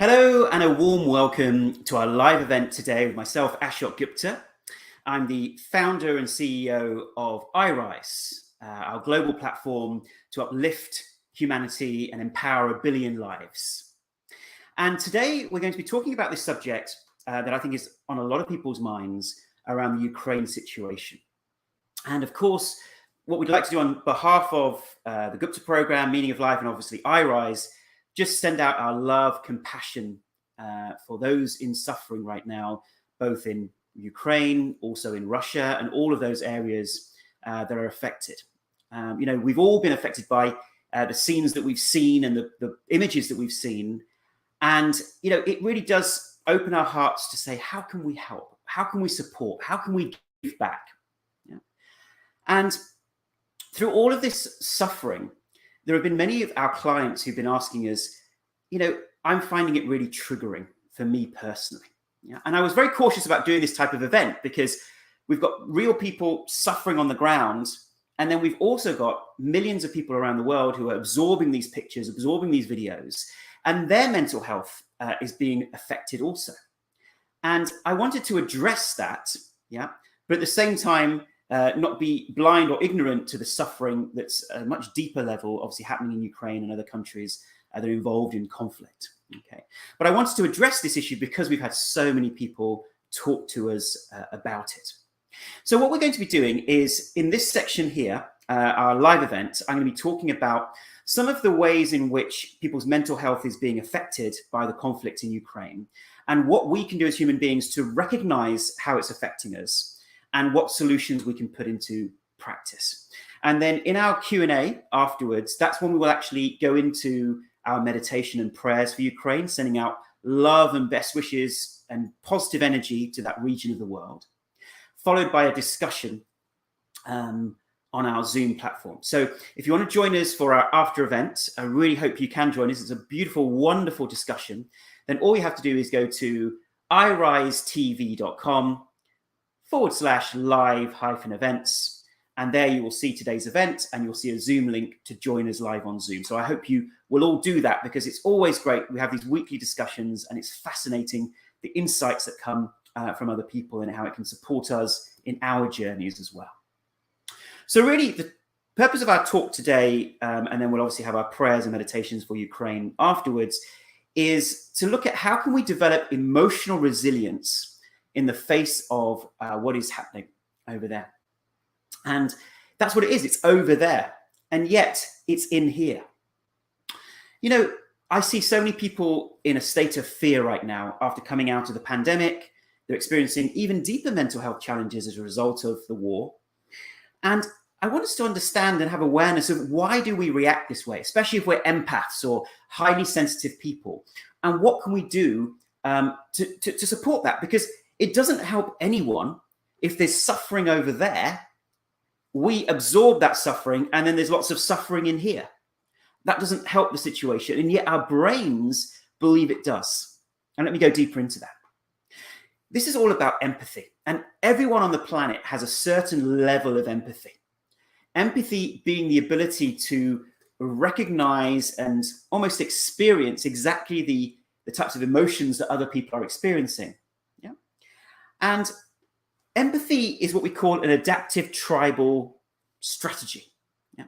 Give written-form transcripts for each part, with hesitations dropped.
Hello and a warm welcome to our live event today with myself, Ashok Gupta. I'm the founder and CEO of iRise, our global platform to uplift humanity and empower 1 billion lives. And today we're going to be talking about this subject that I think is on a lot of people's minds around the Ukraine situation. And of course, what we'd like to do on behalf of the Gupta program, Meaning of Life, and obviously iRise, just send out our love, compassion for those in suffering right now, both in Ukraine, also in Russia, and all of those areas that are affected. We've all been affected by the scenes that we've seen and the images that we've seen. And, it really does open our hearts to say, how can we help? How can we support? How can we give back? Yeah. And through all of this suffering, there have been many of our clients who've been asking us, I'm finding it really triggering for me personally. Yeah? And I was very cautious about doing this type of event because we've got real people suffering on the ground. And then we've also got millions of people around the world who are absorbing these pictures, absorbing these videos, and their mental health is being affected also. And I wanted to address that, but at the same time, not be blind or ignorant to the suffering that's at a much deeper level, obviously happening in Ukraine and other countries that are involved in conflict. Okay, but I wanted to address this issue because we've had so many people talk to us about it. So what we're going to be doing is, in this section here, our live event, I'm going to be talking about some of the ways in which people's mental health is being affected by the conflict in Ukraine, and what we can do as human beings to recognize how it's affecting us, and what solutions we can put into practice. And then in our Q&A afterwards, that's when we will actually go into our meditation and prayers for Ukraine, sending out love and best wishes and positive energy to that region of the world, followed by a discussion on our Zoom platform. So if you want to join us for our after event, I really hope you can join us. It's a beautiful, wonderful discussion. Then all you have to do is go to irisetv.com/live-events. And there you will see today's event, and you'll see a Zoom link to join us live on Zoom. So I hope you will all do that, because it's always great. We have these weekly discussions, and it's fascinating, the insights that come from other people and how it can support us in our journeys as well. So really, the purpose of our talk today, and then we'll obviously have our prayers and meditations for Ukraine afterwards, is to look at how can we develop emotional resilience in the face of what is happening over there. And that's what it is. It's over there. And yet it's in here. I see so many people in a state of fear right now after coming out of the pandemic. They're experiencing even deeper mental health challenges as a result of the war. And I want us to understand and have awareness of why do we react this way, especially if we're empaths or highly sensitive people. And what can we do to support that? Because it doesn't help anyone if there's suffering over there. We absorb that suffering, and then there's lots of suffering in here. That doesn't help the situation, and yet our brains believe it does. And let me go deeper into that. This is all about empathy, and everyone on the planet has a certain level of empathy. Empathy being the ability to recognize and almost experience exactly the types of emotions that other people are experiencing. And empathy is what we call an adaptive tribal strategy.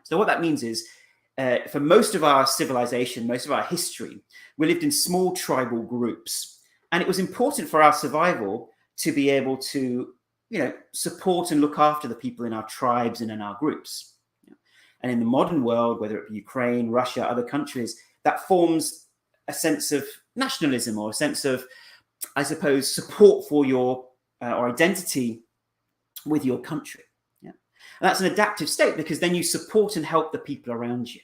So what that means is, for most of our civilization, most of our history, we lived in small tribal groups. And it was important for our survival to be able to, support and look after the people in our tribes and in our groups. And in the modern world, whether it be Ukraine, Russia, other countries, that forms a sense of nationalism, or a sense of, I suppose, support for your or identity with your country. And that's an adaptive state, because then you support and help the people around you.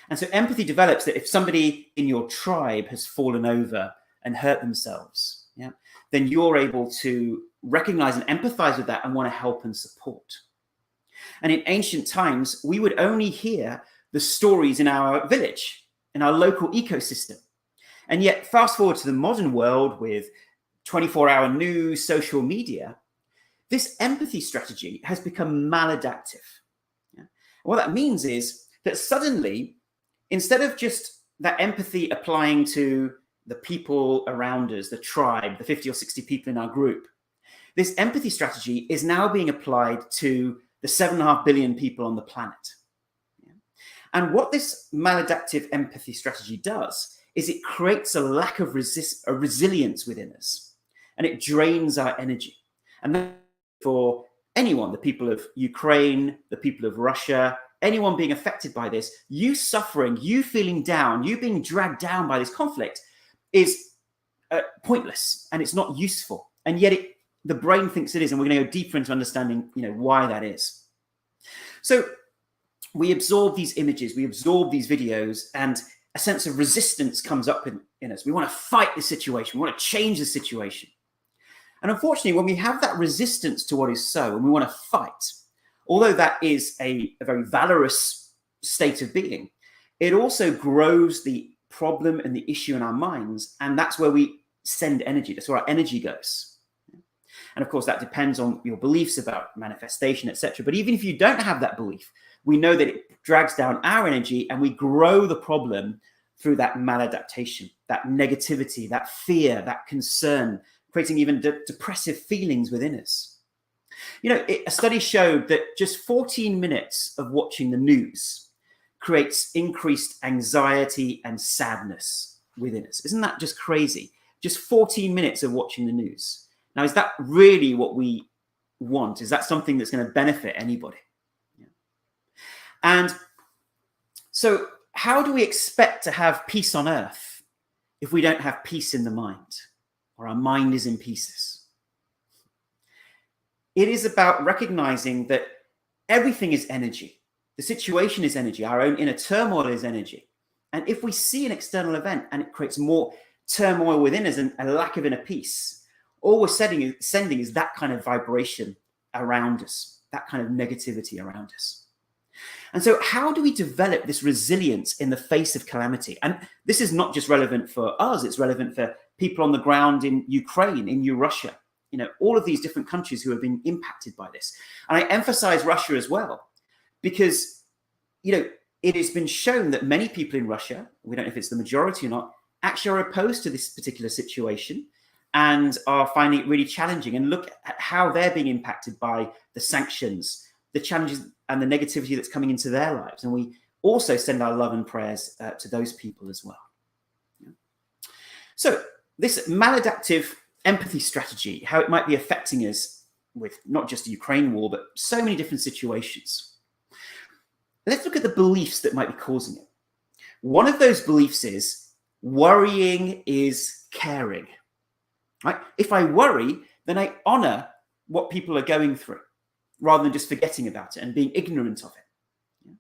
And so empathy develops that if somebody in your tribe has fallen over and hurt themselves, then you're able to recognize and empathize with that and want to help and support. And in ancient times, we would only hear the stories in our village, in our local ecosystem. And yet, fast forward to the modern world with 24-hour news, social media, this empathy strategy has become maladaptive. What that means is that suddenly, instead of just that empathy applying to the people around us, the tribe, the 50 or 60 people in our group. This empathy strategy is now being applied to the 7.5 billion people on the planet. And what this maladaptive empathy strategy does is it creates a lack of resilience within us, and it drains our energy. And for anyone, the people of Ukraine, the people of Russia, anyone being affected by this, you suffering, you feeling down, you being dragged down by this conflict is pointless, and it's not useful. And yet the brain thinks it is, and we're going to go deeper into understanding, why that is. So we absorb these images, we absorb these videos, and a sense of resistance comes up in us. We want to fight the situation, we want to change the situation. And unfortunately, when we have that resistance to what is so, and we want to fight, although that is a very valorous state of being, it also grows the problem and the issue in our minds, and that's where we send energy. That's where our energy goes. And of course, that depends on your beliefs about manifestation, etc. But even if you don't have that belief, we know that it drags down our energy, and we grow the problem through that maladaptation, that negativity, that fear, that concern, creating even depressive feelings within us. A study showed that just 14 minutes of watching the news creates increased anxiety and sadness within us. Isn't that just crazy? Just 14 minutes of watching the news. Now, is that really what we want? Is that something that's going to benefit anybody? Yeah. And so how do we expect to have peace on earth if we don't have peace in the mind, or our mind is in pieces? It is about recognizing that everything is energy. The situation is energy. Our own inner turmoil is energy. And if we see an external event and it creates more turmoil within us and a lack of inner peace, all we're sending is that kind of vibration around us, that kind of negativity around us. And so how do we develop this resilience in the face of calamity? And this is not just relevant for us, it's relevant for people on the ground in Ukraine, in Russia, all of these different countries who have been impacted by this. And I emphasize Russia as well, because, it has been shown that many people in Russia, we don't know if it's the majority or not, actually are opposed to this particular situation and are finding it really challenging. And look at how they're being impacted by the sanctions, the challenges and the negativity that's coming into their lives. And we also send our love and prayers to those people as well. Yeah. So this maladaptive empathy strategy, how it might be affecting us with not just the Ukraine war, but so many different situations. Let's look at the beliefs that might be causing it. One of those beliefs is worrying is caring. Right? If I worry, then I honor what people are going through, rather than just forgetting about it and being ignorant of it. Yeah.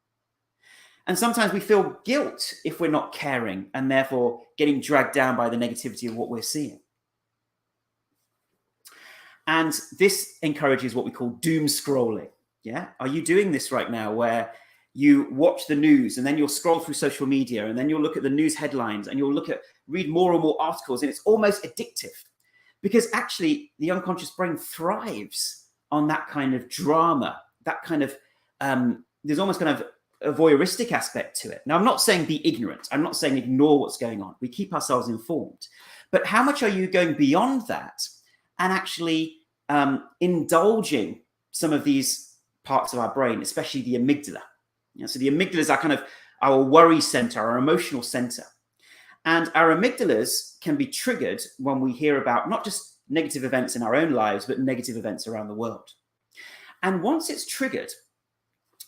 And sometimes we feel guilt if we're not caring, and therefore getting dragged down by the negativity of what we're seeing. And this encourages what we call doom scrolling. Yeah. Are you doing this right now, where you watch the news and then you'll scroll through social media and then you'll look at the news headlines and you'll read more and more articles, and it's almost addictive, because actually the unconscious brain thrives on that kind of drama, that kind of, there's almost kind of a voyeuristic aspect to it. Now, I'm not saying be ignorant. I'm not saying ignore what's going on. We keep ourselves informed. But how much are you going beyond that and actually indulging some of these parts of our brain, especially the amygdala? So the amygdala is our worry center, our emotional center. And our amygdalas can be triggered when we hear about not just negative events in our own lives, but negative events around the world. And once it's triggered,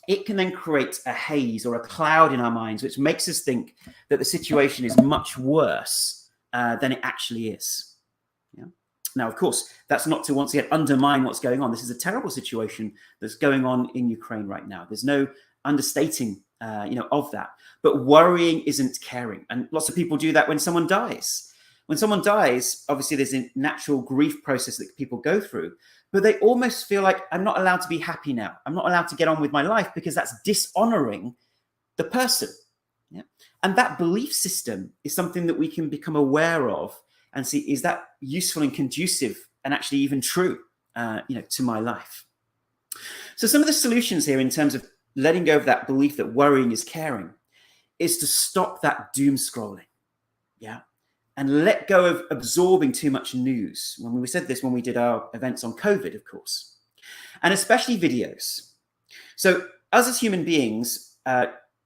it can then create a haze or a cloud in our minds, which makes us think that the situation is much worse than it actually is. Yeah? Now, of course, that's not to once again undermine what's going on. This is a terrible situation that's going on in Ukraine right now. There's no understating of that. But worrying isn't caring. And lots of people do that when someone dies. When someone dies, obviously there's a natural grief process that people go through, but they almost feel like, I'm not allowed to be happy now. I'm not allowed to get on with my life, because that's dishonoring the person. Yeah? And that belief system is something that we can become aware of and see, is that useful and conducive and actually even true, to my life? So some of the solutions here in terms of letting go of that belief that worrying is caring is to stop that doom scrolling. Yeah. and let go of absorbing too much news. When we said this when we did our events on COVID, of course, and especially videos. So us as human beings,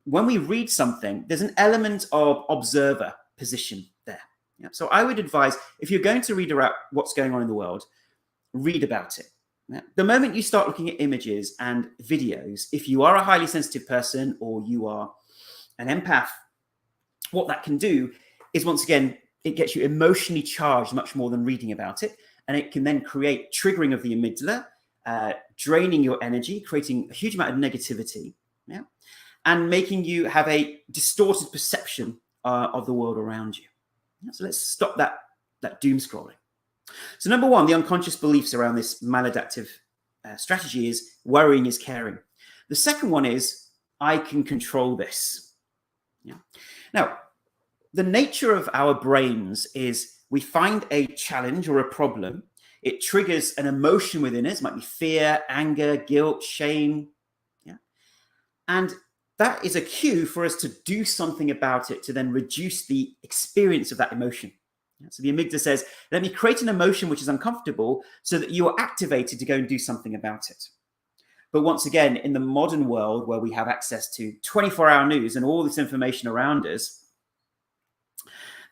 when we read something, there's an element of observer position there. Yeah? So I would advise, if you're going to read about what's going on in the world, read about it. Yeah? The moment you start looking at images and videos, if you are a highly sensitive person or you are an empath, what that can do is, once again, it gets you emotionally charged much more than reading about it. And it can then create triggering of the amygdala, draining your energy, creating a huge amount of negativity, yeah, and making you have a distorted perception of the world around you. Yeah, so let's stop that doom scrolling. So number one, the unconscious beliefs around this maladaptive strategy is worrying is caring. The second one is, I can control this. Yeah. Now, the nature of our brains is we find a challenge or a problem. It triggers an emotion within us. It might be fear, anger, guilt, shame. Yeah. And that is a cue for us to do something about it, to then reduce the experience of that emotion. Yeah. So the amygdala says, let me create an emotion which is uncomfortable so that you are activated to go and do something about it. But once again, in the modern world where we have access to 24-hour news and all this information around us,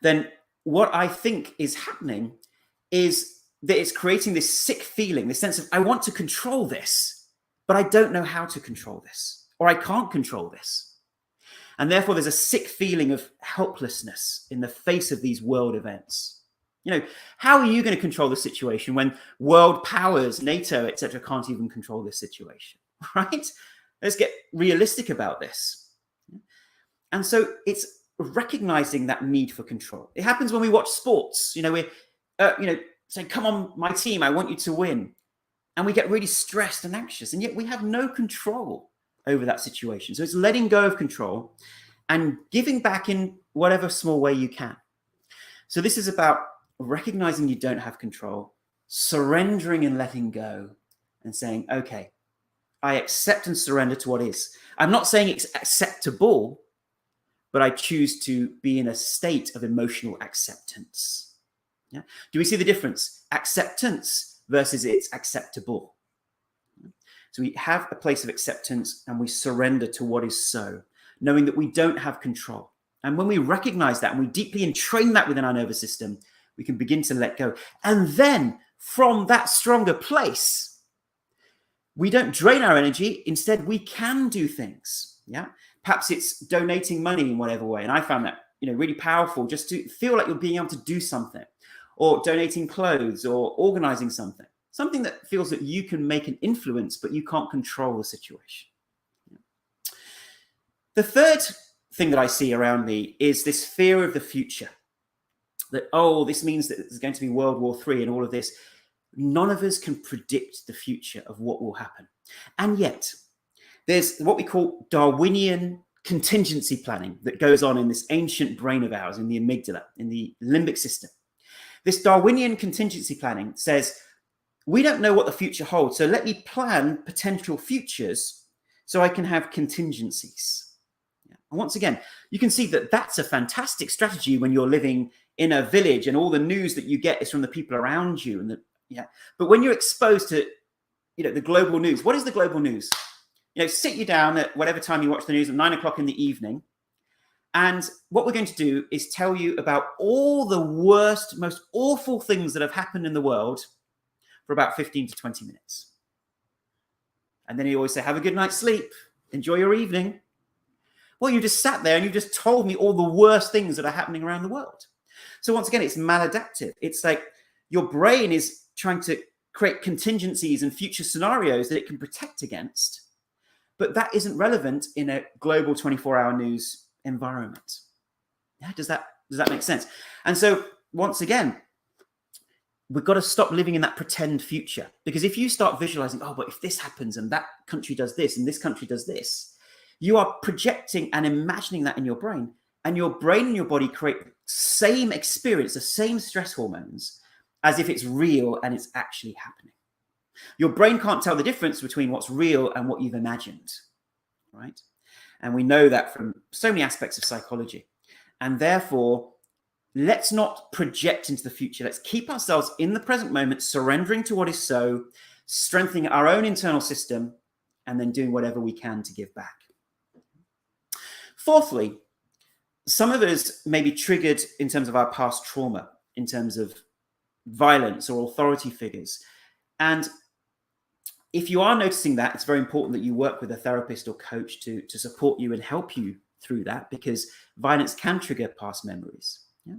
then what I think is happening is that it's creating this sick feeling, this sense of, I want to control this, but I don't know how to control this, or I can't control this. And therefore, there's a sick feeling of helplessness in the face of these world events. You know, how are you going to control the situation when world powers, NATO, etc., can't even control this situation, right? Let's get realistic about this. And so it's recognizing that need for control. It happens when we watch sports. You know, we're, saying, come on, my team, I want you to win. And we get really stressed and anxious, and yet we have no control over that situation. So it's letting go of control and giving back in whatever small way you can. So this is about recognizing you don't have control, surrendering and letting go, and saying, okay, I accept and surrender to what is. I'm not saying it's acceptable, but I choose to be in a state of emotional acceptance. Yeah? Do we see the difference? Acceptance versus it's acceptable. So we have a place of acceptance and we surrender to what is so, knowing that we don't have control. And when we recognize that and we deeply entrain that within our nervous system, we can begin to let go. And then from that stronger place, we don't drain our energy. Instead, we can do things. Yeah. Perhaps it's donating money in whatever way. And I found that, really powerful, just to feel like you're being able to do something, or donating clothes, or organizing something that feels that you can make an influence, but you can't control the situation. Yeah. The third thing that I see around me is this fear of the future. That, this means that there's going to be World War III and all of this. None of us can predict the future of what will happen. And yet, there's what we call Darwinian contingency planning that goes on in this ancient brain of ours, in the amygdala, in the limbic system. This Darwinian contingency planning says, we don't know what the future holds, so let me plan potential futures so I can have contingencies. Yeah. And once again, you can see that that's a fantastic strategy when you're living in a village and all the news that you get is from the people around you. But when you're exposed to, the global news, what is the global news? Sit you down at whatever time you watch the news at 9 o'clock in the evening. And what we're going to do is tell you about all the worst, most awful things that have happened in the world for about 15 to 20 minutes. And then you always say, have a good night's sleep. Enjoy your evening. Well, you just sat there and you just told me all the worst things that are happening around the world. So once again, it's maladaptive. It's like your brain is trying to create contingencies and future scenarios that it can protect against. But that isn't relevant in a global 24-hour news environment. Yeah, does that make sense? And so once again, we've got to stop living in that pretend future. Because if you start visualizing, but if this happens and that country does this and this country does this, you are projecting and imagining that in your brain. And your brain and your body create the same experience, the same stress hormones, as if it's real and it's actually happening. Your brain can't tell the difference between what's real and what you've imagined, right? And we know that from so many aspects of psychology. And therefore, let's not project into the future. Let's keep ourselves in the present moment, surrendering to what is so, strengthening our own internal system, and then doing whatever we can to give back. Fourthly, some of us may be triggered in terms of our past trauma, in terms of violence or authority figures. And if you are noticing that, it's very important that you work with a therapist or coach to support you and help you through that, because violence can trigger past memories. Yeah?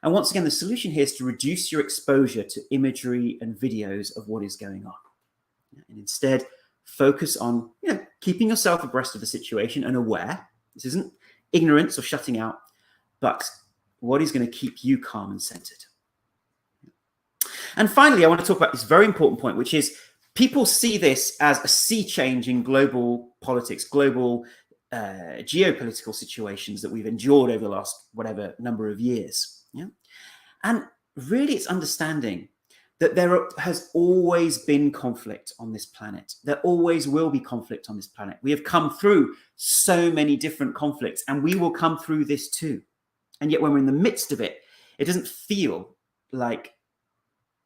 And once again, the solution here is to reduce your exposure to imagery and videos of what is going on. Yeah? And instead, focus on keeping yourself abreast of the situation and aware. This isn't ignorance or shutting out, but what is going to keep you calm and centered. And finally, I want to talk about this very important point, which is people see this as a sea change in global politics, global geopolitical situations that we've endured over the last whatever number of years. Yeah? And really, it's understanding that there has always been conflict on this planet. There always will be conflict on this planet. We have come through so many different conflicts, and we will come through this too. And yet when we're in the midst of it, it doesn't feel like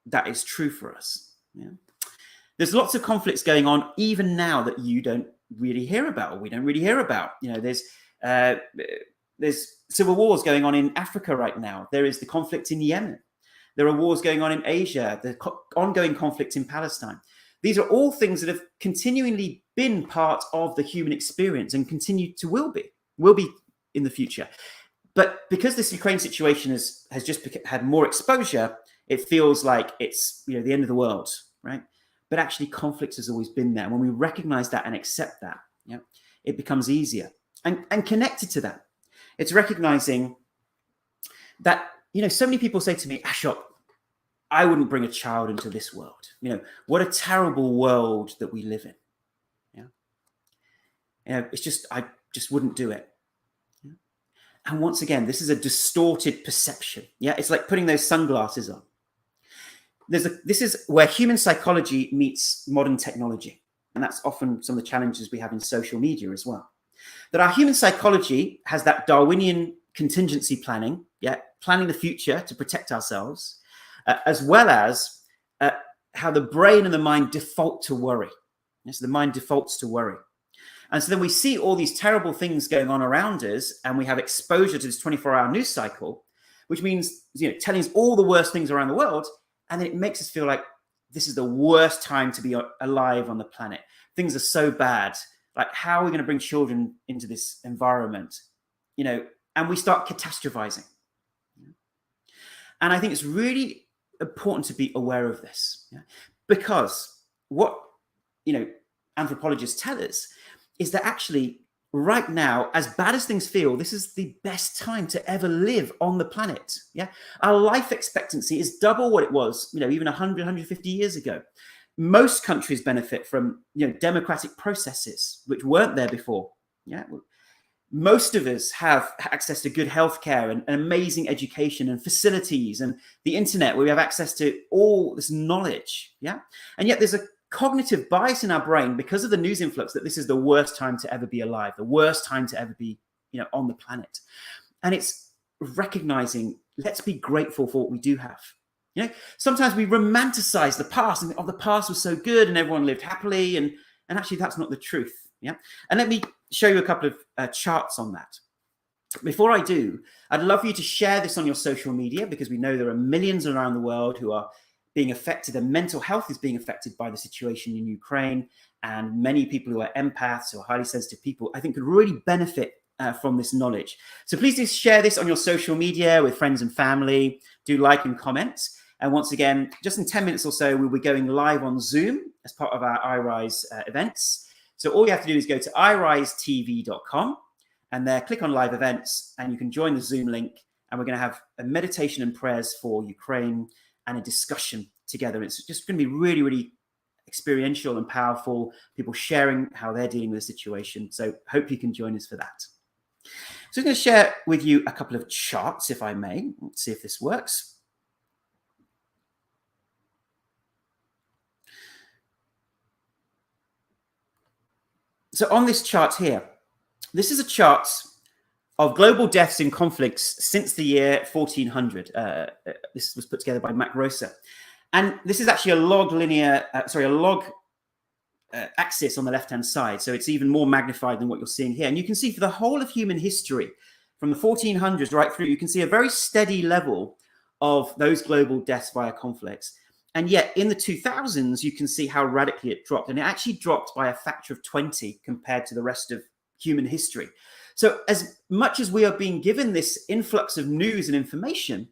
that is true for us. Yeah? There's lots of conflicts going on even now that you don't really hear about, or we don't really hear about. There's civil wars going on in Africa right now. There is the conflict in Yemen. There are wars going on in Asia, the ongoing conflict in Palestine. These are all things that have continually been part of the human experience and will be in the future. But because this Ukraine situation has just had more exposure, it feels like it's the end of the world, right? But actually, conflict has always been there. When we recognize that and accept that, it becomes easier. And connected to that, it's recognizing that so many people say to me, Ashok, I wouldn't bring a child into this world. What a terrible world that we live in. It's just, I just wouldn't do it. And once again, this is a distorted perception. Yeah, it's like putting those sunglasses on. This is where human psychology meets modern technology. And that's often some of the challenges we have in social media as well. That our human psychology has that Darwinian contingency planning, planning the future to protect ourselves, as well as how the brain and the mind default to worry. So the mind defaults to worry. And so then we see all these terrible things going on around us, and we have exposure to this 24-hour news cycle, which means telling us all the worst things around the world, and then it makes us feel like this is the worst time to be alive on the planet. Things are so bad. Like, how are we going to bring children into this environment? And we start catastrophizing. And I think it's really important to be aware of this, because what anthropologists tell us is that actually right now, as bad as things feel, this is the best time to ever live on the planet. Our life expectancy is double what it was, even 100, 150 years ago. Most countries benefit from democratic processes which weren't there before. Most of us have access to good healthcare and amazing education and facilities and the internet, where we have access to all this knowledge. And yet there's a cognitive bias in our brain because of the news influx that this is the worst time to ever be alive, the worst time to ever be on the planet. And it's recognizing, let's be grateful for what we do have. Sometimes we romanticize the past and the past was so good and everyone lived happily, and actually that's not the truth. And let me show you a couple of charts on that. Before I do, I'd love for you to share this on your social media, because we know there are millions around the world who are being affected, and mental health is being affected by the situation in Ukraine. And many people who are empaths or highly sensitive people, I think, could really benefit from this knowledge. So please do share this on your social media with friends and family. Do like and comment. And once again, just in 10 minutes or so, we'll be going live on Zoom as part of our iRise events. So all you have to do is go to irisetv.com and there click on live events, and you can join the Zoom link. And we're going to have a meditation and prayers for Ukraine and a discussion together. It's just going to be really, really experiential and powerful, people sharing how they're dealing with the situation. So hope you can join us for that. So I'm going to share with you a couple of charts, if I may. Let's see if this works. So on this chart here, this is a chart of global deaths in conflicts since the year 1400. This was put together by Mac Rosa. And this is actually a log axis on the left-hand side. So it's even more magnified than what you're seeing here. And you can see for the whole of human history, from the 1400s right through, you can see a very steady level of those global deaths via conflicts. And yet in the 2000s, you can see how radically it dropped. And it actually dropped by a factor of 20 compared to the rest of human history. So as much as we are being given this influx of news and information,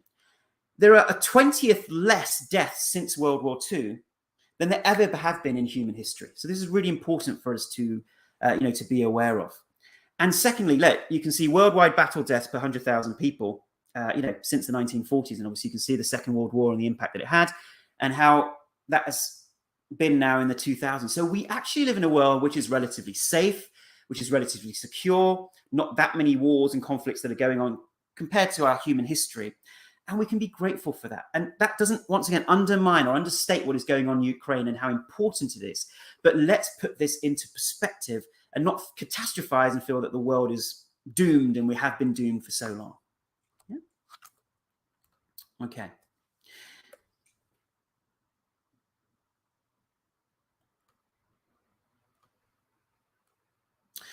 there are a 20th less deaths since World War II than there ever have been in human history. So this is really important for us to, to be aware of. And secondly, you can see worldwide battle deaths per 100,000 people, since the 1940s. And obviously you can see the Second World War and the impact that it had and how that has been now in the 2000s. So we actually live in a world which is relatively safe, which is relatively secure, not that many wars and conflicts that are going on compared to our human history. And we can be grateful for that. And that doesn't, once again, undermine or understate what is going on in Ukraine and how important it is. But let's put this into perspective and not catastrophize and feel that the world is doomed and we have been doomed for so long. Yeah? Okay.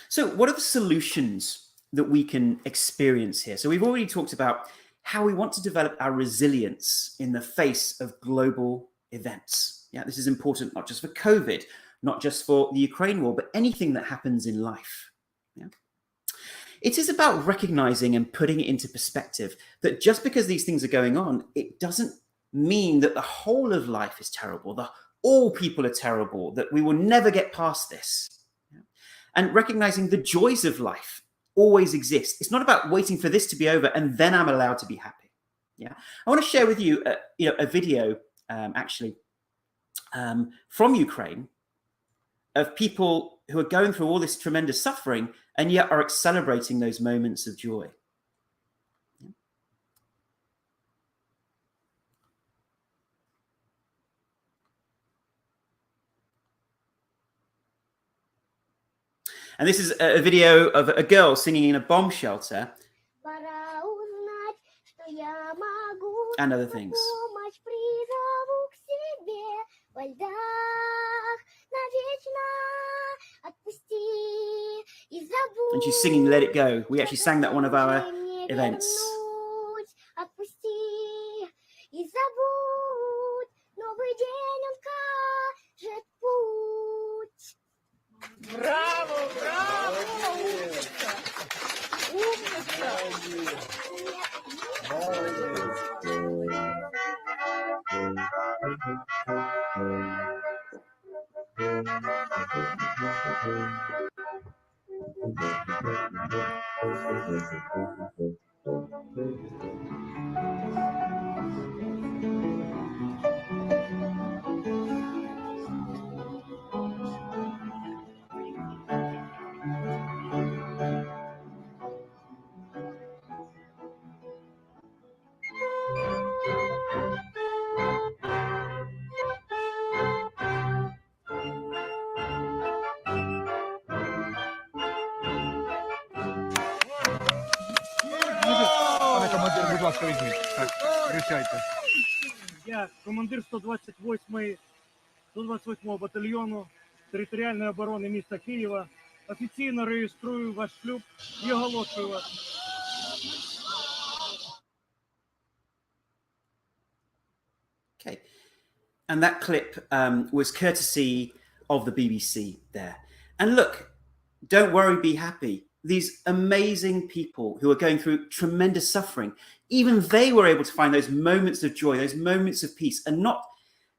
So what are the solutions that we can experience here? So we've already talked about how we want to develop our resilience in the face of global events. Yeah, this is important not just for COVID, not just for the Ukraine war, but anything that happens in life. Yeah. It is about recognizing and putting it into perspective that just because these things are going on, it doesn't mean that the whole of life is terrible, that all people are terrible, that we will never get past this. Yeah. And recognizing the joys of life always exist. It's not about waiting for this to be over and then I'm allowed to be happy. Yeah, I want to share with you, a video from Ukraine of people who are going through all this tremendous suffering and yet are celebrating those moments of joy. Yeah. And this is a video of a girl singing in a bomb shelter and other things. And she's singing Let It Go. We actually sang that at one of our events. Bravo, bravo! Будь ласка, візьміть. Так, вручайте. Я командир 128-го батальйону територіальної оборони міста Києва. Офіційно реєструю ваш шлюб і оголошую вас. Okay. And that clip was courtesy of the BBC there. And look, don't worry, be happy. These amazing people who are going through tremendous suffering, even they were able to find those moments of joy, those moments of peace, and not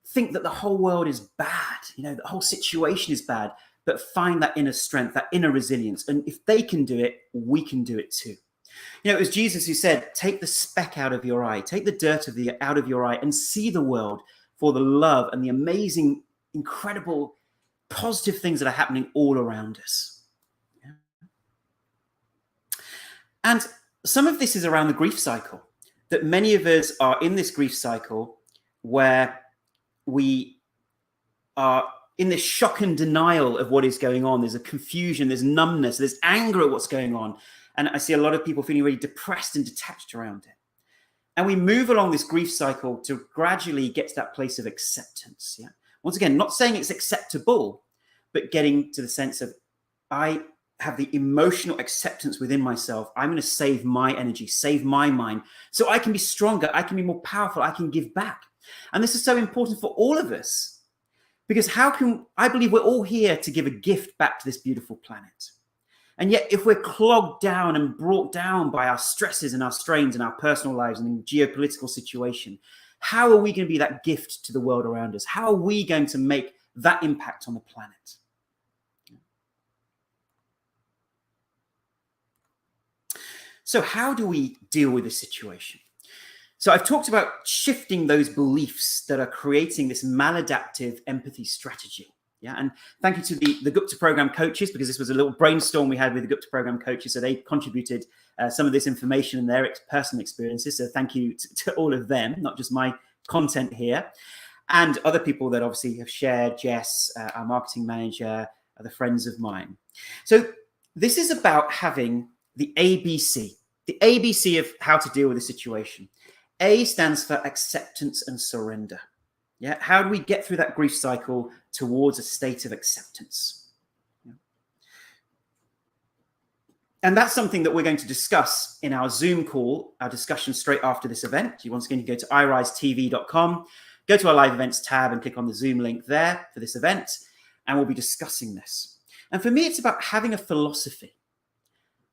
think that the whole world is bad, the whole situation is bad, but find that inner strength, that inner resilience. And if they can do it, we can do it too. It was Jesus who said, take the speck out of your eye, take the dirt out of your eye and see the world for the love and the amazing, incredible, positive things that are happening all around us. Yeah. And some of this is around the grief cycle, that many of us are in this grief cycle where we are in this shock and denial of what is going on. There's a confusion, there's numbness, there's anger at what's going on. And I see a lot of people feeling really depressed and detached around it. And we move along this grief cycle to gradually get to that place of acceptance. Yeah. Once again, not saying it's acceptable, but getting to the sense of, I have the emotional acceptance within myself. I'm going to save my energy, save my mind, so I can be stronger, I can be more powerful, I can give back. And this is so important for all of us, because I believe we're all here to give a gift back to this beautiful planet. And yet, if we're clogged down and brought down by our stresses and our strains in our personal lives and in geopolitical situation, how are we going to be that gift to the world around us? How are we going to make that impact on the planet? So how do we deal with this situation? So I've talked about shifting those beliefs that are creating this maladaptive empathy strategy. Yeah, and thank you to the Gupta program coaches, because this was a little brainstorm we had with the Gupta program coaches. So they contributed some of this information and their personal experiences. So thank you to all of them, not just my content here, and other people that obviously have shared, Jess, our marketing manager, other friends of mine. So this is about having the ABC of how to deal with a situation. A stands for acceptance and surrender. Yeah, how do we get through that grief cycle towards a state of acceptance? Yeah. And that's something that we're going to discuss in our Zoom call, our discussion straight after this event. You once again go to iRiseTV.com, go to our live events tab and click on the Zoom link there for this event, and we'll be discussing this. And for me, it's about having a philosophy.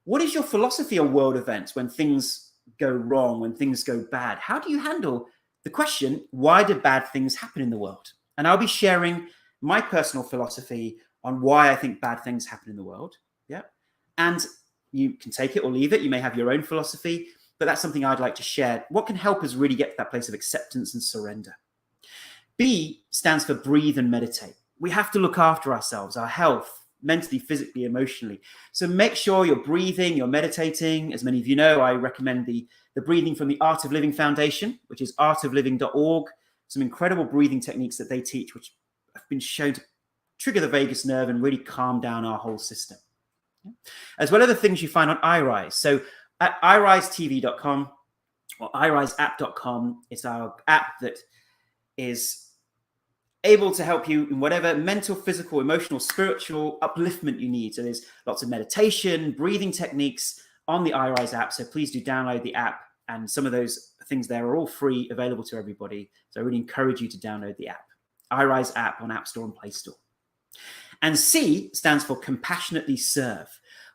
What is your philosophy on world events when things go wrong, when things go bad? How do you handle the question, why do bad things happen in the world? And I'll be sharing my personal philosophy on why I think bad things happen in the world. Yeah. And you can take it or leave it. You may have your own philosophy, but that's something I'd like to share. What can help us really get to that place of acceptance and surrender? B stands for breathe and meditate. We have to look after ourselves, our health, mentally, physically, emotionally. So make sure you're breathing, you're meditating. As many of you know, I recommend the breathing from the Art of Living Foundation, which is artofliving.org. Some incredible breathing techniques that they teach, which have been shown to trigger the vagus nerve and really calm down our whole system. As well as the things you find on iRise. So at iRiseTV.com or iRiseApp.com, it's our app that is able to help you in whatever mental, physical, emotional, spiritual upliftment you need. So there's lots of meditation, breathing techniques on the iRise app. So please do download the app, and some of those things there are all free, available to everybody. So I really encourage you to download the app. iRise app on App Store and Play Store. And C stands for compassionately serve.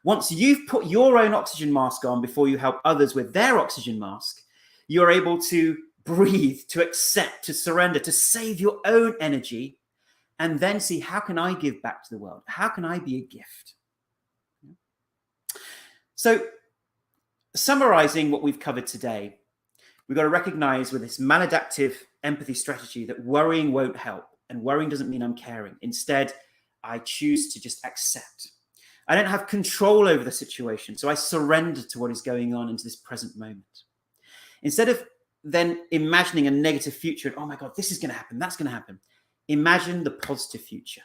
Once you've put your own oxygen mask on before you help others with their oxygen mask, you're able to breathe, to accept, to surrender, to save your own energy, and then see, how can I give back to the world? How can I be a gift? So summarizing what we've covered today, we've got to recognize with this maladaptive empathy strategy that worrying won't help, and worrying doesn't mean I'm caring. Instead, I choose to just accept. I don't have control over the situation, so I surrender to what is going on into this present moment. Instead of then imagining a negative future, and, oh my God, this is going to happen, that's going to happen. Imagine the positive future.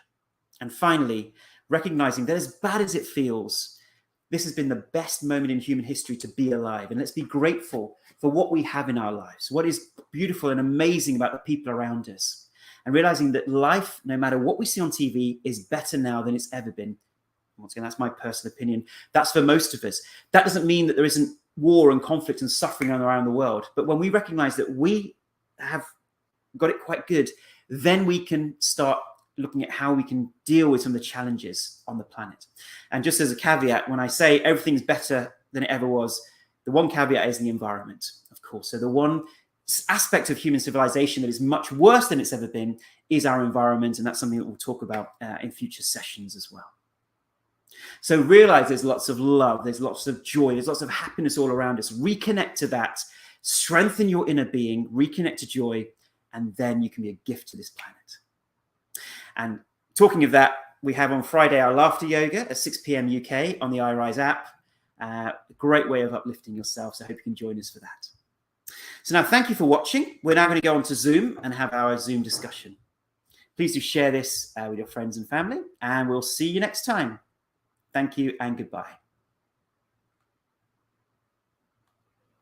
And finally, recognizing that as bad as it feels, this has been the best moment in human history to be alive. And let's be grateful for what we have in our lives, what is beautiful and amazing about the people around us. And realizing that life, no matter what we see on TV, is better now than it's ever been. Once again, that's my personal opinion. That's for most of us. That doesn't mean that there isn't war and conflict and suffering around the world. But when we recognize that we have got it quite good, then we can start looking at how we can deal with some of the challenges on the planet. And just as a caveat, when I say everything's better than it ever was, the one caveat is the environment, of course. So the one aspect of human civilization that is much worse than it's ever been is our environment. And that's something that we'll talk about in future sessions as well. So realize there's lots of love, there's lots of joy, there's lots of happiness all around us. Reconnect to that, strengthen your inner being, reconnect to joy, and then you can be a gift to this planet. And talking of that, we have on Friday our laughter yoga at 6 p.m. UK on the iRise app. A great way of uplifting yourself. So I hope you can join us for that. So now, thank you for watching. We're now going to go on to Zoom and have our Zoom discussion. Please do share this with your friends and family, and we'll see you next time. Thank you and goodbye.